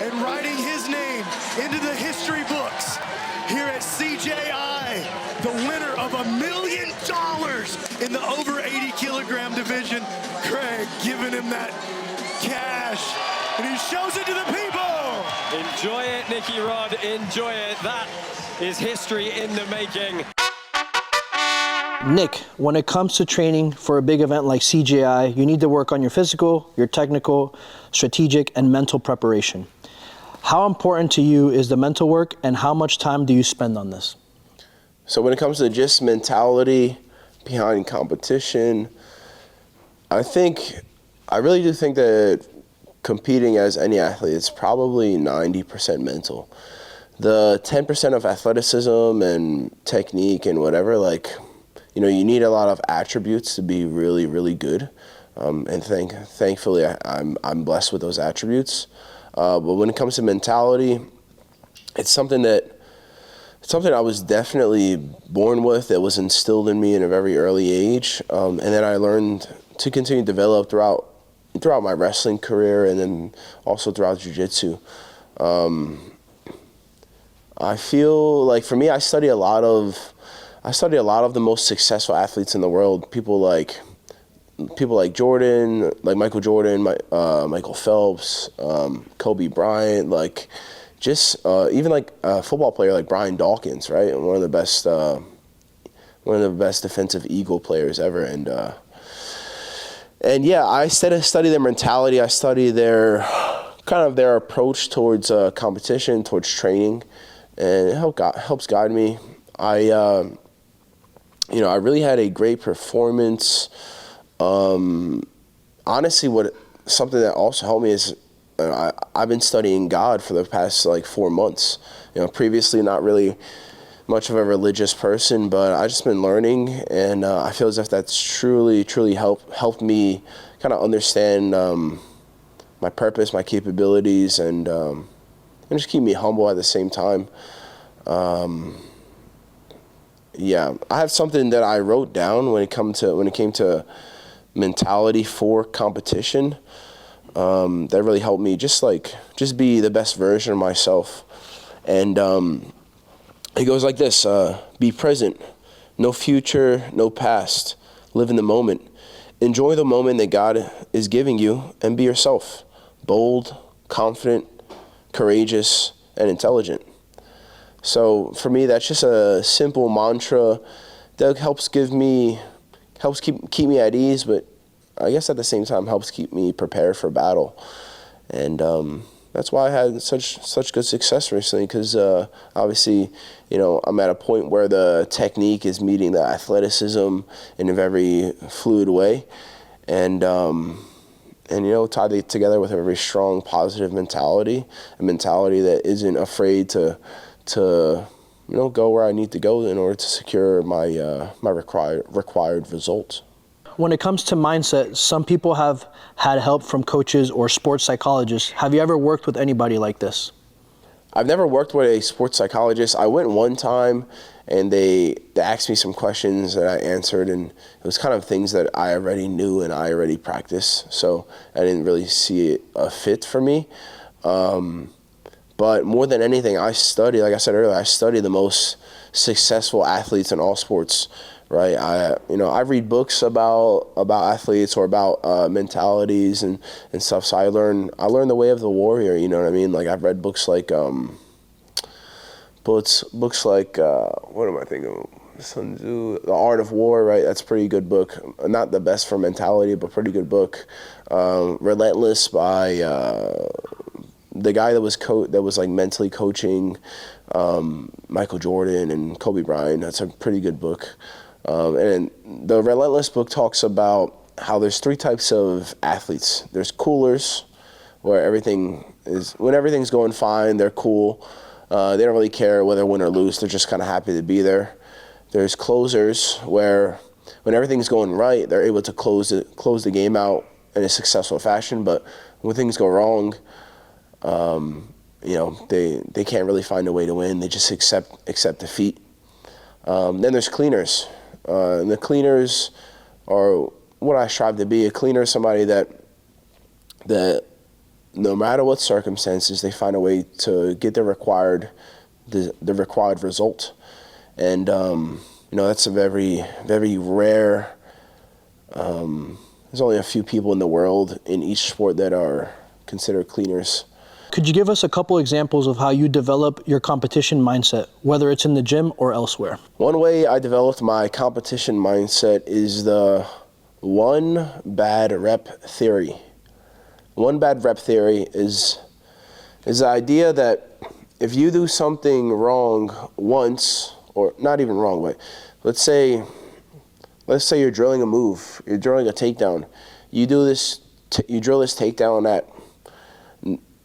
and writing his name into the history books here at CJI, the winner of $1 million in the over 80 kilogram division. Craig giving him that cash, and he shows it to the people. Enjoy it, Nicky Rod, enjoy it. That is history in the making. Nick, when it comes to training for a big event like CJI, you need to work on your physical, your technical, strategic, and mental preparation. How important to you is the mental work, and how much time do you spend on this? So when it comes to just mentality behind competition, I really do think that competing as any athlete, it's probably 90% mental. The 10% of athleticism and technique and whatever, you need a lot of attributes to be really, really good. And thankfully, I'm blessed with those attributes. But when it comes to mentality, it's something I was definitely born with. It was instilled in me in a very early age, and then I learned to continue to develop throughout my wrestling career, and then also throughout Jiu-Jitsu. I feel like for me, I study a lot of the most successful athletes in the world. People like Jordan, like Michael Jordan, Michael Phelps, Kobe Bryant, even a football player like Brian Dawkins, right? One of the best defensive eagle players ever. And yeah, I study their mentality. I study their approach towards competition, towards training, and it helps guide me. I really had a great performance. Honestly, something that also helped me is I've been studying God for the past 4 months. Previously not really much of a religious person, but I've just been learning, and I feel as if that's truly helped me kind of understand my purpose, my capabilities, and just keep me humble at the same time. Yeah, I have something that I wrote down when it came to mentality for competition. That really helped me just be the best version of myself. And it goes like this: be present, no future, no past. Live in the moment. Enjoy the moment that God is giving you, and be yourself. Bold, confident, courageous, and intelligent. So for me, that's just a simple mantra that helps keep me at ease, but I guess at the same time helps keep me prepared for battle. And that's why I had such good success recently, because obviously, I'm at a point where the technique is meeting the athleticism in a very fluid way, and tied it together with a very strong, positive mentality, a mentality that isn't afraid to go where I need to go in order to secure my required results. When it comes to mindset, some people have had help from coaches or sports psychologists. Have you ever worked with anybody like this? I've never worked with a sports psychologist. I went one time, and they asked me some questions that I answered, and it was kind of things that I already knew and I already practiced, so I didn't really see it a fit for me. But more than anything, like I said earlier, I study the most successful athletes in all sports, right? I read books about athletes or about mentalities and stuff. So I learn the way of the warrior. You know what I mean? I've read books like what am I thinking? Sun Tzu, The Art of War, right? That's a pretty good book. Not the best for mentality, but pretty good book. Relentless by the guy that was mentally coaching Michael Jordan and Kobe Bryant. That's a pretty good book. And the Relentless book talks about how there's 3 types of athletes. There's coolers, where when everything's going fine, they're cool. They don't really care whether win or lose. They're just kind of happy to be there. There's closers, where when everything's going right, they're able to close the game out in a successful fashion. But when things go wrong, they can't really find a way to win. They just accept defeat. Then there's cleaners. And the cleaners are what I strive to be. A cleaner is somebody that no matter what circumstances, they find a way to get the required result. And that's a very, very rare. There's only a few people in the world in each sport that are considered cleaners. Could you give us a couple examples of how you develop your competition mindset, whether it's in the gym or elsewhere? One way I developed my competition mindset is the one bad rep theory. One bad rep theory is the idea that if you do something wrong once, or not even wrong, but let's say you're drilling a move, you're drilling a takedown. You drill this takedown at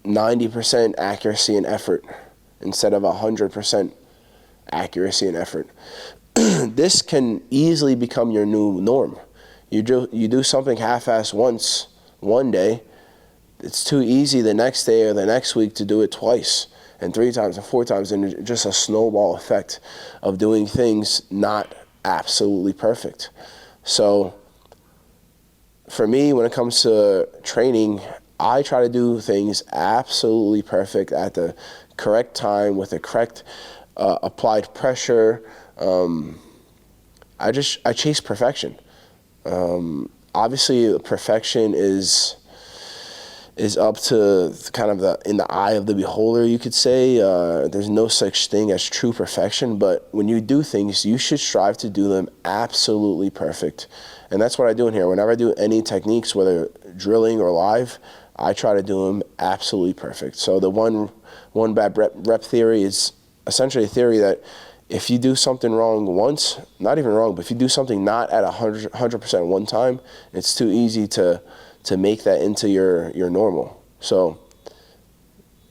90% accuracy and effort instead of 100% accuracy and effort. This can easily become your new norm. You do something half-assed once, one day, it's too easy the next day or the next week to do it twice and 3 times and 4 times, and just a snowball effect of doing things not absolutely perfect. So for me, when it comes to training, I try to do things absolutely perfect at the correct time with the correct applied pressure. I chase perfection. Obviously, perfection is up to kind of in the eye of the beholder, you could say. There's no such thing as true perfection, but when you do things, you should strive to do them absolutely perfect. And that's what I do in here. Whenever I do any techniques, whether drilling or live, I try to do them absolutely perfect. So the one bad rep theory is essentially a theory that if you do something wrong once, not even wrong, but if you do something not at 100% one time, it's too easy to make that into your normal. So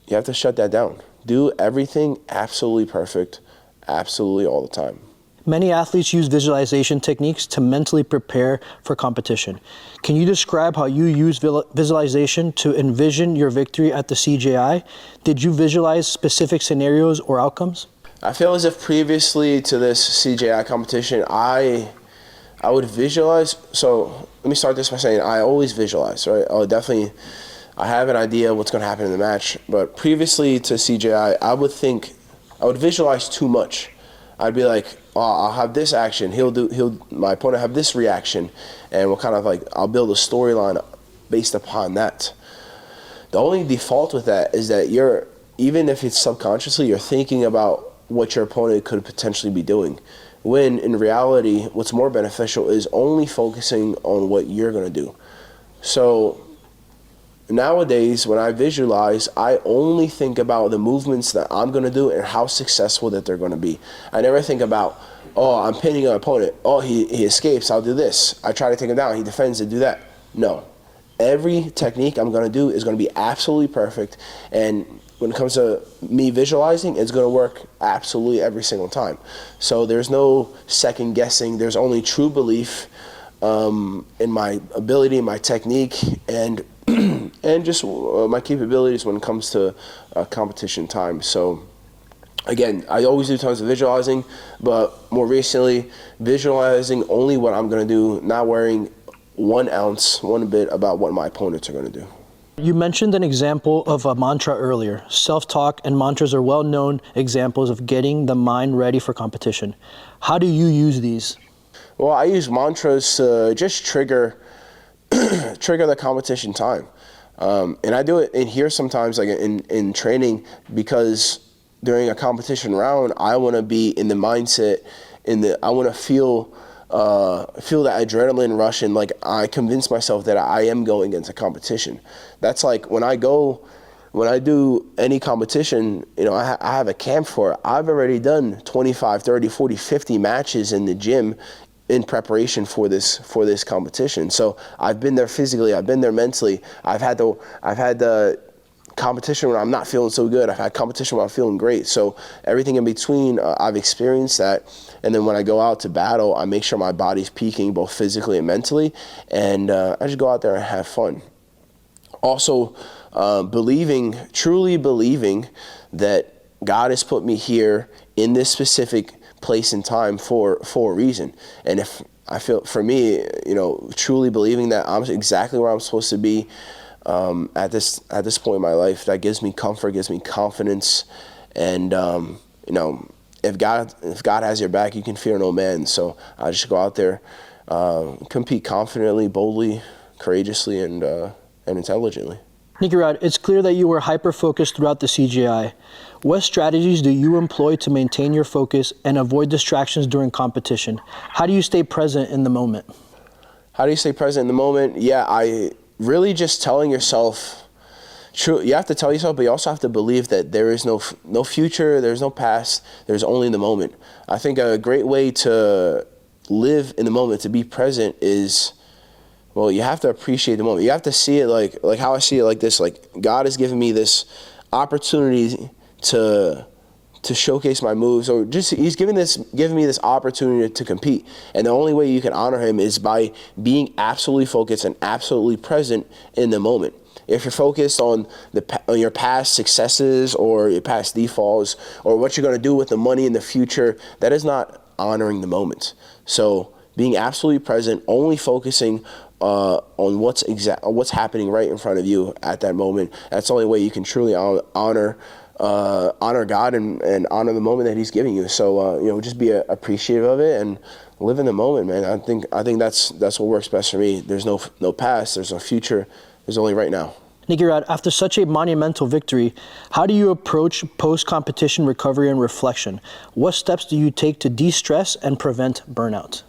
you have to shut that down. Do everything absolutely perfect, absolutely all the time. Many athletes use visualization techniques to mentally prepare for competition. Can you describe how you use visualization to envision your victory at the CJI? Did you visualize specific scenarios or outcomes? I feel as if previously to this CJI competition, I would visualize. So let me start this by saying I always visualize, right? I have an idea what's going to happen in the match, but previously to CJI, I would visualize too much. I'd be like, oh, I'll have this action, my opponent have this reaction, and we'll kind of I'll build a storyline based upon that. The only default with that is that even if it's subconsciously, you're thinking about what your opponent could potentially be doing, when in reality, what's more beneficial is only focusing on what you're going to do. So nowadays, when I visualize, I only think about the movements that I'm going to do and how successful that they're going to be. I never think about, oh, I'm pinning an opponent. Oh, he escapes, I'll do this. I try to take him down, he defends and do that. No. Every technique I'm going to do is going to be absolutely perfect, and when it comes to me visualizing, it's going to work absolutely every single time. So there's no second guessing. There's only true belief in my ability, my technique, and just my capabilities when it comes to competition time. So again, I always do tons of visualizing, but more recently, visualizing only what I'm going to do, not worrying 1 ounce, 1 bit about what my opponents are going to do. You mentioned an example of a mantra earlier. Self-talk and mantras are well-known examples of getting the mind ready for competition. How do you use these? Well, I use mantras to just trigger the competition time. And I do it in here sometimes, like in training, because during a competition round, I want to be in the mindset, I want to feel that adrenaline rush, and I convince myself that I am going into competition. That's like when I do any competition, I have a camp for it. I've already done 25, 30, 40, 50 matches in the gym in preparation for this competition. So I've been there physically, I've been there mentally. I've had the competition when I'm not feeling so good. I've had competition when I'm feeling great. So everything in between, I've experienced that. And then when I go out to battle, I make sure my body's peaking both physically and mentally. And I just go out there and have fun. Also, truly believing that God has put me here in this specific place and time for a reason. And if I feel, for me, truly believing that I'm exactly where I'm supposed to be, at this point in my life. That gives me comfort, gives me confidence, and you know, if God has your back, you can fear no man. So I just go out there, compete confidently, boldly, courageously, and intelligently. Nicky Rod, it's clear that you were hyper-focused throughout the CJI. What strategies do you employ to maintain your focus and avoid distractions during competition? How do you stay present in the moment? How do you stay present in the moment? Yeah, I really just telling yourself, true. You have to tell yourself, but you also have to believe that there is no future, there's no past, there's only the moment. I think a great way to live in the moment, to be present, is, well, you have to appreciate the moment. You have to see it like how I see it, like this. Like, God has given me this opportunity to showcase my moves, or just he's giving me this opportunity to compete. And the only way you can honor him is by being absolutely focused and absolutely present in the moment. If you're focused on your past successes or your past defaults or what you're going to do with the money in the future, that is not honoring the moment. So being absolutely present, only focusing on what's happening right in front of you at that moment. That's the only way you can truly honor God and honor the moment that He's giving you. So you know, just be appreciative of it and live in the moment, man. I think that's what works best for me. There's no past, there's no future. There's only right now. Nicky Rod, after such a monumental victory, how do you approach post-competition recovery and reflection? What steps do you take to de-stress and prevent burnout?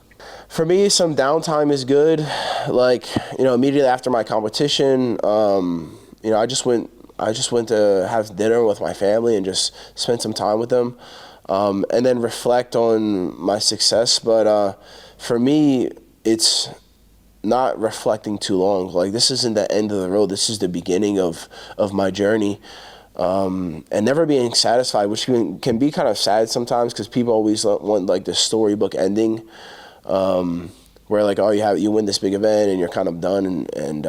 For me, some downtime is good. Like, you know, immediately after my competition, you know, I just went to have dinner with my family and just spend some time with them, and then reflect on my success. But for me, it's not reflecting too long. Like, this isn't the end of the road. This is the beginning of my journey. And never being satisfied, which can be kind of sad sometimes, because people always want like the storybook ending, where like, oh, you win this big event and you're kind of done, and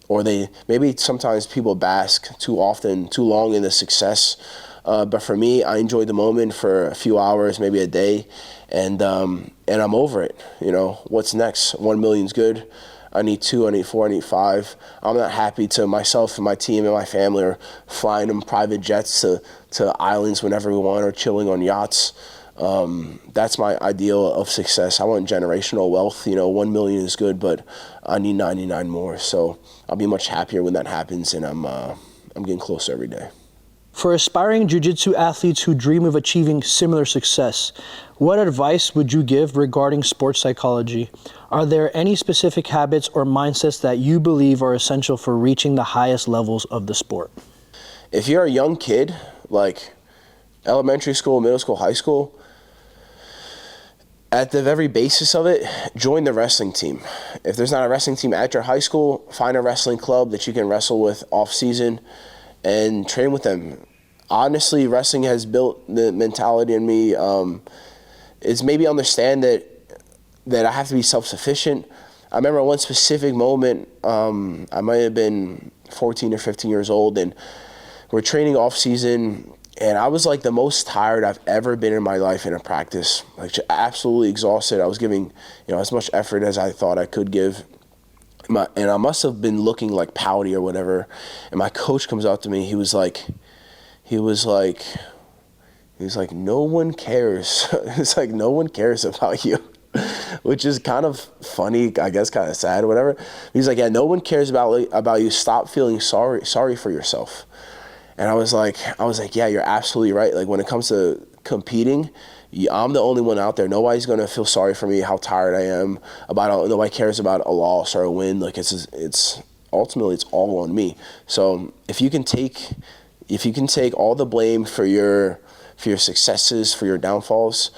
or maybe sometimes people bask too long in the success. But for me, I enjoyed the moment for a few hours, maybe a day, and I'm over it. You know, what's next? 1 million's good. I need 2, I need 4, I need 5. I'm not happy to myself and my team and my family are flying in private jets to islands whenever we want, or chilling on yachts. That's my ideal of success. I want generational wealth. You know, 1 million is good, but I need 99 more. So I'll be much happier when that happens, and I'm getting closer every day. For aspiring jiu-jitsu athletes who dream of achieving similar success, what advice would you give regarding sports psychology? Are there any specific habits or mindsets that you believe are essential for reaching the highest levels of the sport? If you're a young kid, like elementary school, middle school, high school, at the very basis of it, join the wrestling team. If there's not a wrestling team at your high school, find a wrestling club that you can wrestle with off season and train with them. Honestly, wrestling has built the mentality in me, is maybe understand that I have to be self-sufficient. I remember one specific moment, I might have been 14 or 15 years old, and we're training off season, and I was like the most tired I've ever been in my life in a practice, like absolutely exhausted. I was giving, you know, as much effort as I thought I could give. And I must have been looking like pouty or whatever. And my coach comes up to me. He was like, no one cares. It's like, no one cares about you, which is kind of funny, I guess, kind of sad or whatever. He's like, yeah, no one cares about you. Stop feeling sorry for yourself. And I was like, yeah, you're absolutely right. Like, when it comes to competing, I'm the only one out there. Nobody's gonna feel sorry for me, how tired I am. Nobody cares about a loss or a win. Like, it's ultimately, it's all on me. So if you can take all the blame for your successes, for your downfalls,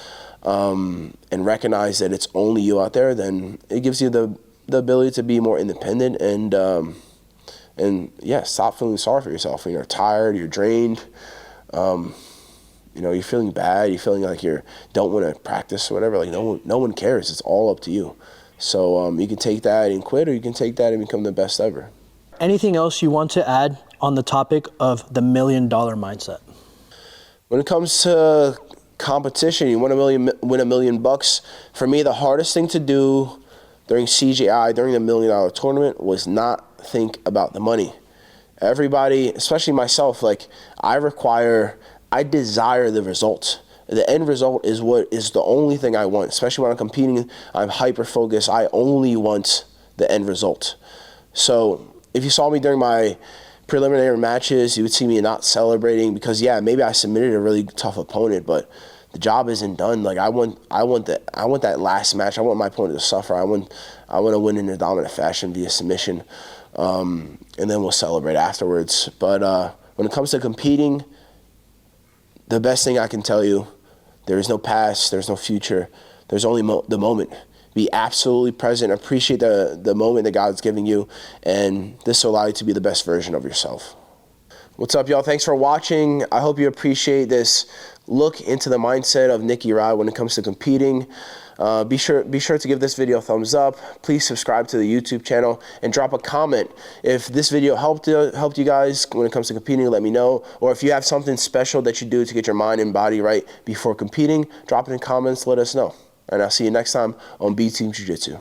and recognize that it's only you out there, then it gives you the ability to be more independent and yeah, stop feeling sorry for yourself. When you're tired, you're drained, you know, you're feeling bad, you're feeling like you don't want to practice or whatever. Like, no one cares. It's all up to you. So you can take that and quit, or you can take that and become the best ever. Anything else you want to add on the topic of the $1 million mindset? When it comes to competition, you win $1 million. For me, the hardest thing to do during CJI, during the $1 million tournament, was not think about the money. Everybody, especially myself, like I desire the result. The end result is what is the only thing I want, especially when I'm competing. I'm hyper focused. I only want the end result. So if you saw me during my preliminary matches, you would see me not celebrating because, yeah, maybe I submitted a really tough opponent, but the job isn't done. Like I want that last match. I want my opponent to suffer. I want to win in a dominant fashion via submission, and then we'll celebrate afterwards. But when it comes to competing, the best thing I can tell you, there is no past, there's no future, there's only the moment. Be absolutely present, appreciate the moment that God's giving you, and this will allow you to be the best version of yourself. What's up, y'all? Thanks for watching. I hope you appreciate this look into the mindset of Nicky Rod when it comes to competing. Be sure to give this video a thumbs up. Please subscribe to the YouTube channel and drop a comment. If this video helped you guys when it comes to competing, let me know. Or if you have something special that you do to get your mind and body right before competing, drop it in comments, let us know. And I'll see you next time on B Team Jiu-Jitsu.